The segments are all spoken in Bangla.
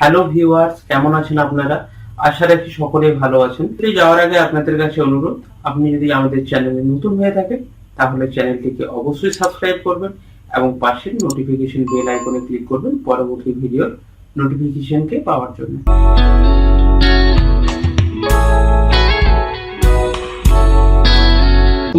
হ্যালো ভিউয়ার্স, কেমন আছেন আপনারা? আশা রাখি সকলেই ভালো আছেন। যাওয়ার আগে আপনাদের কাছে অনুরোধ, আপনি যদি আমাদের চ্যানেলে নতুন হয়ে থাকেন তাহলে চ্যানেলটিকে অবশ্যই সাবস্ক্রাইব করবেন এবং পাশের নোটিফিকেশন বেল আইকনে ক্লিক করবেন পরবর্তী ভিডিওর নোটিফিকেশনকে পাওয়ার জন্য।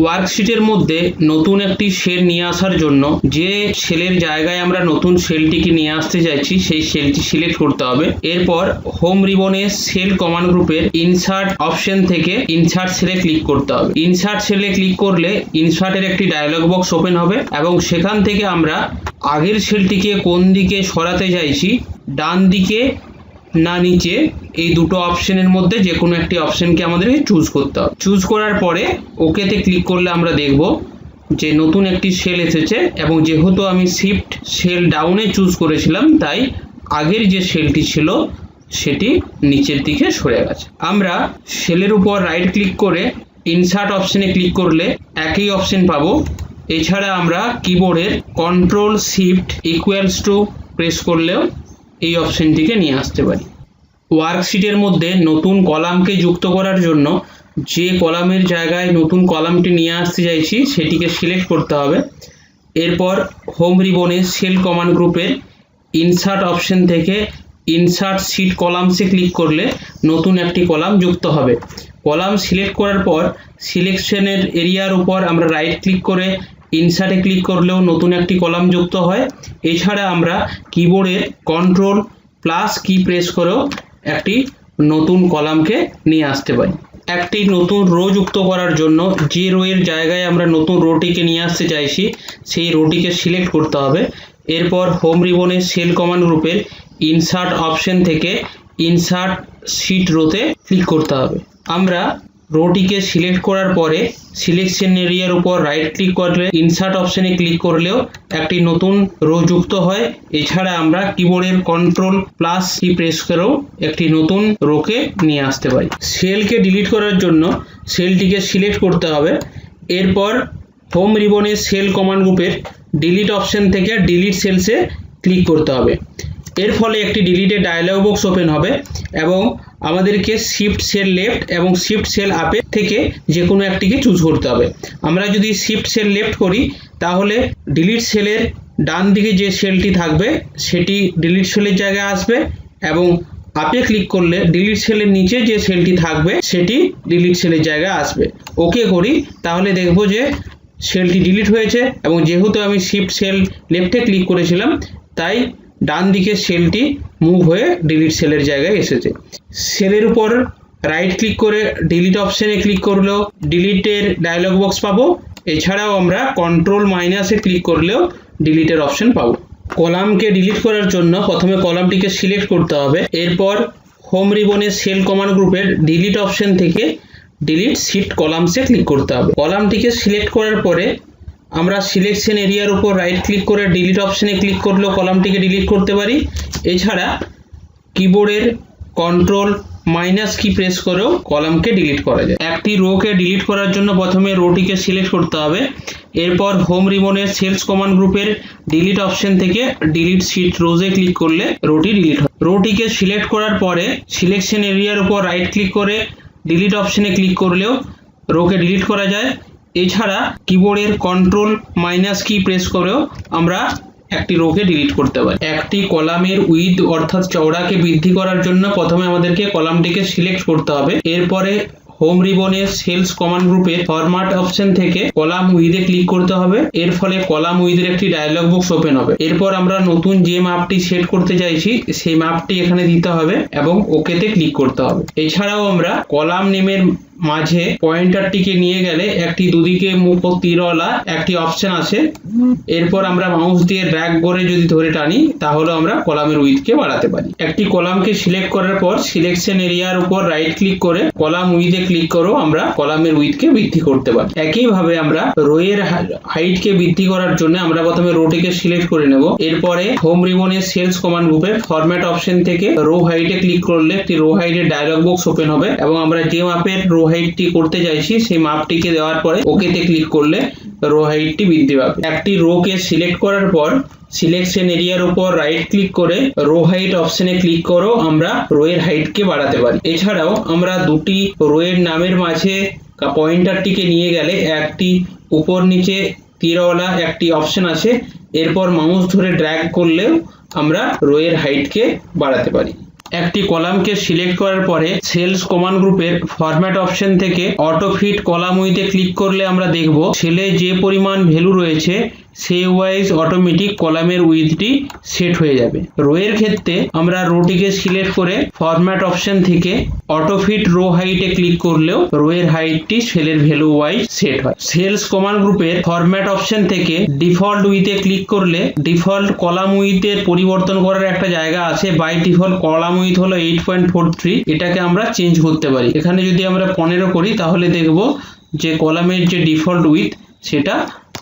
ওয়ার্কশিটের মধ্যে নতুন একটি সেল নিয়ে আসার জন্য যে সেলের জায়গায় আমরা নতুন সেলটিকে নিয়ে আসতে চাইছি সেই সেলটি সিলেক্ট করতে হবে। এরপর হোম রিবনে সেল কমান্ড গ্রুপের ইনসার্ট অপশন থেকে ইনসার্ট সেলে ক্লিক করতে হবে। ইনসার্ট সেলে ক্লিক করলে ইনসার্টের একটি ডায়লগ বক্স ওপেন হবে এবং সেখান থেকে আমরা আগের সেলটিকে কোন দিকে সরাতে চাইছি, ডান দিকে না নিচে, এই দুটো অপশনের মধ্যে যে কোনো একটি অপশনকে আমাদেরকে চুজ করতে হবে। চুজ করার পরে ওকেতে ক্লিক করলে আমরা দেখব যে নতুন একটি সেল এসেছে এবং যেহেতু আমি শিফট সেল ডাউনে চুজ করেছিলাম তাই আগের যে সেলটি ছিল সেটি নিচের দিকে সরে গেছে। আমরা সেলের উপর রাইট ক্লিক করে ইনসার্ট অপশনে ক্লিক করলে একই অপশন পাবো। এছাড়া আমরা কিবোর্ডের control shift equals to press করলেও এই অপশনটিকে নিয়ে আসতে পারি। ওয়ার্কশিটের মধ্যে নতুন কলামকে যুক্ত করার জন্য যে কলামের জায়গায় নতুন কলামটি নিয়ে আসতে চাইছি সেটিকে সিলেক্ট করতে হবে। এরপর হোম রিবনে সেল কমান্ড গ্রুপের ইনসার্ট অপশন থেকে ইনসার্ট শিট কলামসে ক্লিক করলে নতুন একটি কলাম যুক্ত হবে। কলাম সিলেক্ট করার পর সিলেকশনের এরিয়ার উপর আমরা রাইট ক্লিক করে ইনসার্টে ক্লিক করলেও নতুন একটি কলাম যুক্ত হয়। এছাড়া আমরা কিবোর্ডের কন্ট্রোল প্লাস কি প্রেস করেও একটি নতুন কলামকে নিয়ে আসতে পারি। একটি নতুন রো যুক্ত করার জন্য যে রোয়ের জায়গায় আমরা নতুন রোটিকে নিয়ে আসতে চাইছি সেই রোটিকে সিলেক্ট করতে হবে। এরপর হোম রিবনে সেল কমান্ড গ্রুপের ইনসার্ট অপশন থেকে ইনসার্ট শিট রোতে ক্লিক করতে হবে। আমরা রোটিকে সিলেক্ট করার পরে সিলেকশন এরিয়ার উপর রাইট ক্লিক করলে ইনসার্ট অপশনে ক্লিক করলেও একটি নতুন রো যুক্ত হয়। এছাড়া আমরা কিবোর্ডের কন্ট্রোল প্লাস কি প্রেস করেও একটি নতুন রোকে নিয়ে আসতে পারি। সেলকে ডিলিট করার জন্য সেলটিকে সিলেক্ট করতে হবে। এরপর হোম রিবনে সেল কমান্ড গ্রুপের ডিলিট অপশন থেকে ডিলিট সেলসে ক্লিক করতে হবে। এর ফলে একটি ডিলিটের ডায়লগ বক্স ওপেন হবে এবং আমাদেরকে শিফট সেল লেফট এবং শিফট সেল আপে থেকে যে কোনো একটিকে চুজ করতে হবে। আমরা যদি শিফট সেল লেফট করি তাহলে ডিলিট সেলের ডান দিকে যে সেলটি থাকবে সেটি ডিলিট সেলের জায়গায় আসবে এবং আপে ক্লিক করলে ডিলিট সেলের নিচে যে সেলটি থাকবে সেটি ডিলিট সেলের জায়গায় আসবে। ওকে করি তাহলে দেখব যে সেলটি ডিলিট হয়েছে এবং যেহেতু আমি শিফট সেল লেফটে ক্লিক করেছিলাম তাই ডান দিকে সেলটি মুভ হয়ে ডিলিট সেলের জায়গায় এসেছে। সেলের উপর রাইট ক্লিক করে ডিলিট অপশনে ক্লিক করলেও ডিলিটের ডায়লগ বক্স পাবো। এছাড়াও আমরা কন্ট্রোল মাইনাসে ক্লিক করলেও ডিলিটের অপশন পাবো। কলামকে ডিলিট করার জন্য প্রথমে কলামটিকে সিলেক্ট করতে হবে। এরপর হোম রিবনে সেল কমান্ড গ্রুপের ডিলিট অপশন থেকে ডিলিট শিট কলামসে ক্লিক করতে হবে। কলামটিকে সিলেক্ট করার পরে আমরা সিলেকশন এরিয়ার উপর রাইট ক্লিক করে ডিলিট অপশনে ক্লিক করলেও কলামটিকে ডিলিট করতে পারি। এছাড়া কিবোর্ডের কন্ট্রোল মাইনাস কি প্রেস করেও কলামকে ডিলিট করা যায়। একটি রোকে ডিলিট করার জন্য প্রথমে রোটিকে সিলেক্ট করতে হবে। এরপর হোম রিবনের সেলস কমান্ড গ্রুপের ডিলিট অপশন থেকে ডিলিট শিট রোজে ক্লিক করলে রোটি ডিলিট হয়। রোটিকে সিলেক্ট করার পরে সিলেকশন এরিয়ার উপর রাইট ক্লিক করে ডিলিট অপশনে ক্লিক করলেও রোকে ডিলিট করা যায়। এছাড়া কিবোর্ডের কন্ট্রোল মাইনাস কি প্রেস করেও আমরা একটি রোকে ডিলিট করতে পারি। একটি কলামের উইথ অর্থাৎ চওড়াকে বৃদ্ধি করার জন্য প্রথমে আমাদেরকে কলামটিকে সিলেক্ট করতে হবে। এরপরে হোম রিবনের সেলস কমান্ড গ্রুপের ফরম্যাট অপশন থেকে কলাম উইথে ক্লিক করতে হবে। এর ফলে কলাম উইথের একটি ডায়লগ বক্স ওপেন হবে। এরপর আমরা নতুন যে মাপটি সেট করতে চাইছি সেই মাপটি এখানে দিতে হবে এবং ওকেতে ক্লিক করতে হবে। এছাড়াও আমরা কলাম নেমের মাঝে পয়েন্টারটিকে নিয়ে গেলে একটি দুদিকে মুখ ও তীরওয়ালা একটি অপশন আছে। এরপর আমরা মাউস দিয়ে ড্র্যাগ করে যদি ধরে টানি তাহলে আমরা কলামের উইথকে বাড়াতে পারি। একটি কলামকে সিলেক্ট করার পর সিলেকশন এরিয়ার উপর রাইট ক্লিক করে কলাম উইথে ক্লিক করেও আমরা কলামের উইথকে বৃদ্ধি করতে পারি। একইভাবে আমরা রোয়ের হাইটকে বৃদ্ধি করার জন্য আমরা প্রথমে রোটিকে সিলেক্ট করে নেব। এরপরে হোম রিবনের সেলস কমান্ড গ্রুপের ফরম্যাট অপশন থেকে রো হাইটে ক্লিক করলে একটি রো হাইটের ডায়লগ বক্স ওপেন হবে এবং আমরা যে মাপের রো হাইটটি করতে চাইছি সেই মাপটিকে দেওয়ার পরে ওকেতে ক্লিক করলে রো হাইটটি বৃদ্ধি পাবে। একটি রোকে সিলেক্ট করার পর সিলেকশন এরিয়ার উপর রাইট ক্লিক করে রো হাইট অপশনে ক্লিক করেও আমরা রো এর হাইটকে বাড়াতে পারি। এছাড়াও আমরা দুটি রো এর নামের মাঝে পয়েন্টারটিকে নিয়ে গেলে একটি উপর নিচে তীরওয়ালা একটি অপশন আছে, এরপর মাউস ধরে ড্র্যাগ করলেও আমরা রো এর হাইটকে বাড়াতে পারি। একটি কলামকে সিলেক্ট করার পরে সেলস কমান্ড গ্রুপের ফরম্যাট অপশন থেকে অটো ফিট কলাম উইথে ক্লিক করলে আমরা দেখব সেলে যে পরিমাণ ভ্যালু রয়েছে সেই ওয়াইজ অটোমেটিক কলামের উইথটি সেট হয়ে যাবে। রো এর ক্ষেত্রে আমরা রোটিকে সিলেক্ট করে ফরম্যাট অপশন থেকে অটো ফিট রো হাইটে ক্লিক করলেও রো এর হাইটটি সেলের ভ্যালু ওয়াইজ সেট হয়। সেলস কমান্ড গ্রুপের ফরম্যাট অপশন থেকে ডিফল্ট উইথে ক্লিক করলে ডিফল্ট কলাম উইথের পরিবর্তন করার একটা জায়গা আছে। বাই ডিফল্ট কলাম উইথ হলো 8.43, এটাকে আমরা চেঞ্জ করতে পারি। এখানে যদি আমরা 15 করি তাহলে দেখব যে কলামের যে ডিফল্ট উইথ সেটা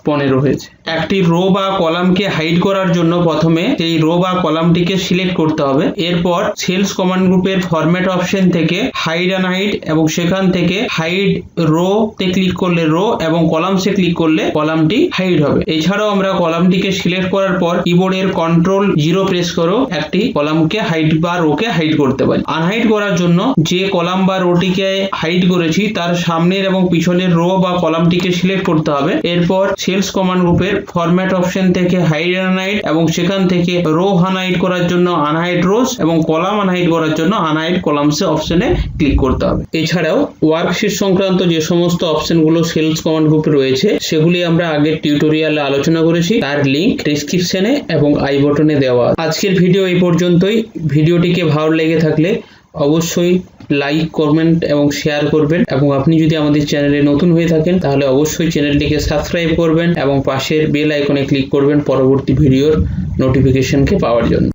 15 হয়েছে। একটি রো বা কলামকে হাইড করার জন্য প্রথমে সেই রো বা কলামটিকে সিলেক্ট করতে হবে। এরপর সেলস কমান্ড গ্রুপের ফরম্যাট অপশন থেকে হাইড অ্যান্ড হাইড এবং সেখান থেকে হাইড রো তে ক্লিক করলে রো এবং কলামসে ক্লিক করলে কলামটি হাইড হবে। এছাড়াও আমরা কলামটিকে সিলেক্ট করার পর কিবোর্ডের কন্ট্রোল 0 প্রেস করেও একটি কলামকে হাইড বা রোকে হাইড করতে পারি। আনহাইড করার জন্য যে কলাম বা রোটিকে হাইড করেছি তার সামনের এবং পিছনের রো বা কলামটিকে সিলেক্ট করতে হবে। এরপর সেলস কমান্ড গ্রুপের ফরম্যাট অপশন থেকে হাইড অ্যান্ড হাইড এবং সেখান থেকে রো আনহাইড করার জন্য আনহাইড রোজ এবং কলাম আনহাইড করার জন্য আনহাইড কলামস অপশনে ক্লিক করতে হবে। এছাড়াও ওয়ার্কশিট সংক্রান্ত যে সমস্ত অপশনগুলো সেলস কমান্ড গ্রুপে রয়েছে সেগুলি আমরা আগের টিউটোরিয়ালে আলোচনা করেছি, তার লিংক ডেসক্রিপশনে এবং আই বটনে দেওয়া। আজকের ভিডিও এই পর্যন্তই। ভিডিওটিকে ভালো লেগে থাকলে অবশ্যই লাইক, কমেন্ট এবং শেয়ার করবেন এবং আপনি যদি আমাদের চ্যানেলে নতুন হয়ে থাকেন তাহলে অবশ্যই চ্যানেলটিকে সাবস্ক্রাইব করবেন এবং পাশের বেল আইকনে ক্লিক করবেন পরবর্তী ভিডিওর নোটিফিকেশনকে পাওয়ার জন্য।